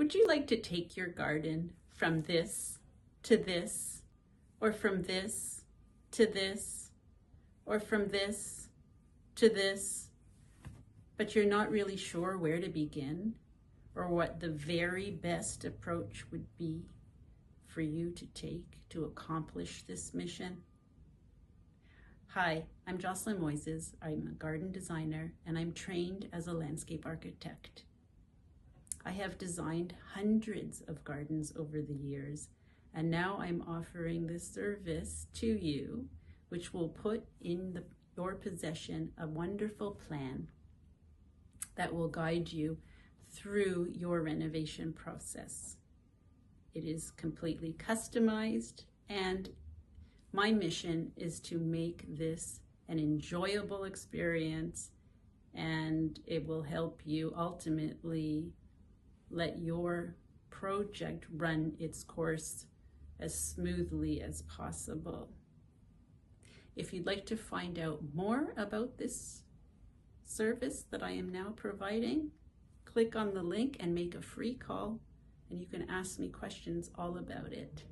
Would you like to take your garden from this to this, or from this to this, or from this to this, but you're not really sure where to begin or what the very best approach would be for you to take to accomplish this mission? Hi, I'm Jocelyn Moises. I'm a garden designer and I'm trained as a landscape architect. I have designed hundreds of gardens over the years, and now I'm offering this service to you, which will put in your possession a wonderful plan that will guide you through your renovation process. It is completely customized, and my mission is to make this an enjoyable experience, and it will help you ultimately let your project run its course as smoothly as possible. If you'd like to find out more about this service that I am now providing, click on the link and make a free call, and you can ask me questions all about it.